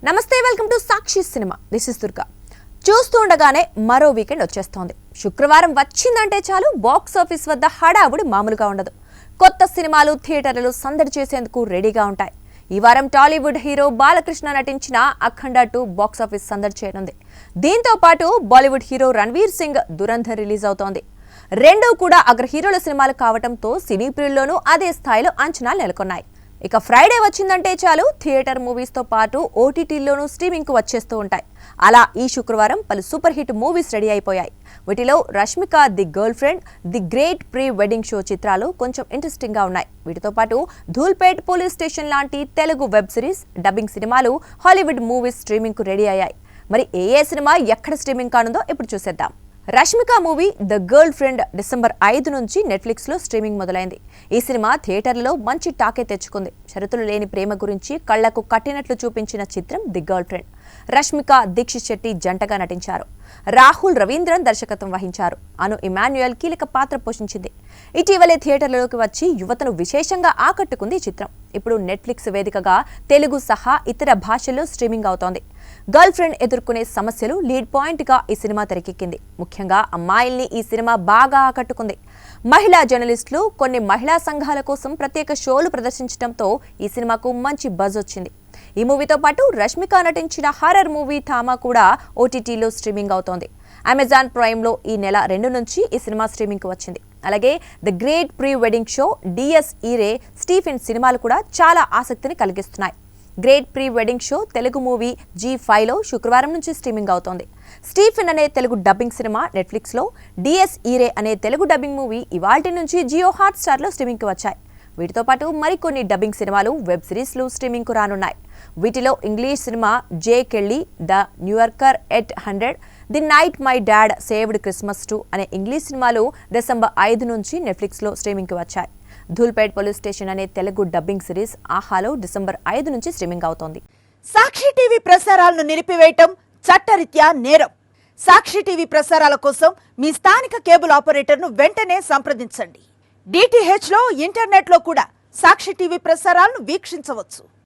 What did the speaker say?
నమస్తే, welcome to Sakshi cinema. This is Durga. చూస్తుండగానే మరో వీకెండ్ వచ్చేస్తోంది. శుక్రవారం వచ్చిందంటే చాలు బాక్స్ ఆఫీస్ వద్ద హడావుడి మామూలుగా ఉండదు. కొత్త సినిమాలు థియేటర్లలో సందడి చేసేందుకు రెడీగా ఉంటాయి. ఈ వారం టాలీవుడ్ హీరో బాలకృష్ణ నటించిన అఖండ 2 బాక్స్ ఆఫీస్ సందడి చేయనుంది. దీంతో పాటు బాలీవుడ్ హీరో రణ్వీర్ సింగ్ దురంధర్ రిలీజ్ అవుతోంది. రెండూ కూడా అగ్ర హీరోల సినిమాలు కావడంతో సినీ ప్రియుల్లోనూ అదే స్థాయిలో అంచనాలు నెలకొన్నాయి. ఇక ఫ్రైడే వచ్చిందంటే చాలు థియేటర్ మూవీస్ తో పాటు ఓటీటీల్లోనూ స్ట్రీమింగ్ కు వచ్చేస్తూ ఉంటాయి. అలా ఈ శుక్రవారం పలు సూపర్ హిట్ మూవీస్ రెడీ అయిపోయాయి. వీటిలో Rashmika the girl friend, the great pre wedding show చిత్రాలు కొంచెం ఇంట్రెస్టింగ్ గా ఉన్నాయి. వీటితో పాటు ధూల్పేట్ పోలీస్ స్టేషన్ లాంటి తెలుగు వెబ్ సిరీస్, డబ్బింగ్ సినిమాలు, హాలీవుడ్ మూవీస్ స్ట్రీమింగ్ కు రెడీ అయ్యాయి. మరి ఏ సినిమా ఎక్కడ స్ట్రీమింగ్ కానుందో ఇప్పుడు చూసేద్దాం. Rashmika movie the girl friend December 5 నుంచి నెట్ఫ్లిక్స్ లో స్ట్రీమింగ్ మొదలైంది. ఈ సినిమా థియేటర్లలో మంచి టాకే తెచ్చుకుంది. షరతులు లేని ప్రేమ గురించి కళ్లకు కట్టినట్లు చూపించిన చిత్రం the girl friend. Rashmika, Dikshit Shetty జంటగా నటించారు. రాహుల్ రవీంద్రన్ దర్శకత్వం వహించారు. అను ఇమాన్యుయల్ కీలక పాత్ర పోషించింది. ఇటీవలే థియేటర్లలోకి వచ్చి యువతను విశేషంగా ఆకట్టుకుంది ఈ చిత్రం. ఇప్పుడు నెట్ఫ్లిక్స్ వేదికగా తెలుగు సహా ఇతర భాషల్లో స్ట్రీమింగ్ అవుతోంది. గర్ల్ ఫ్రెండ్ ఎదుర్కొనే సమస్యలు లీడ్ పాయింట్ గా ఈ సినిమా తెరకెక్కింది. ముఖ్యంగా అమ్మాయిల్ని ఈ సినిమా బాగా ఆకట్టుకుంది. మహిళా జర్నలిస్టులు, కొన్ని మహిళా సంఘాల కోసం ప్రత్యేక షోలు ప్రదర్శించడంతో ఈ సినిమాకు మంచి బజ్ వచ్చింది. ఈ మూవీతో పాటు రష్మిక నటించిన హారర్ మూవీ థామా కూడా ఓటీటీలో స్ట్రీమింగ్ అవుతోంది. అమెజాన్ ప్రైమ్ లో ఈ నెల 2 నుంచి ఈ సినిమా స్ట్రీమింగ్ కు వచ్చింది. అలాగే the great pre wedding show, Dies Irae, Stephen సినిమాలు కూడా చాలా ఆసక్తిని కలిగిస్తున్నాయి. గ్రేట్ ప్రీ వెడ్డింగ్ షో తెలుగు మూవీ G5లో శుక్రవారం నుంచి స్ట్రీమింగ్ అవుతోంది. స్టీఫెన్ అనే తెలుగు డబ్బింగ్ సినిమా నెట్ఫ్లిక్స్ లో, డిఎస్ ఈరే అనే తెలుగు డబ్బింగ్ మూవీ ఇవాల్టి నుంచి జియో హాట్స్టార్ లో స్ట్రీమింగ్ కు వచ్చాయి. వీటితో పాటు మరికొన్ని డబ్బింగ్ సినిమాలు, వెబ్ సిరీస్లు స్ట్రీమింగ్ కు రానున్నాయి. వీటిలో ఇంగ్లీష్ సినిమా జే కెళ్ళి, the New Yorker at 100, the night my dad saved Christmas 2 అనే ఇంగ్లీష్ సినిమాలు డిసెంబర్ 5 నుంచి నెట్ఫ్లిక్స్ లో స్ట్రీమింగ్ కు వచ్చాయి. ధూల్పేట్ పోలీస్ స్టేషన్ అనే తెలుగు డబ్బింగ్ సిరీస్ ఆహాలో డిసెంబర్ 5 నుంచి స్ట్రీమింగ్ అవుతోంది. సాక్షి టీవీ ప్రసారాలను నిలిపివేయటం చట్టరీత్యా నేరం. సాక్షి టీవీ ప్రసారాల కోసం మీ స్థానిక కేబుల్ ఆపరేటర్ను వెంటనే సంప్రదించండి. DTH లో, ఇంటర్నెట్ లో కూడా సాక్షి టీవీ ప్రసారాలను వీక్షించవచ్చు.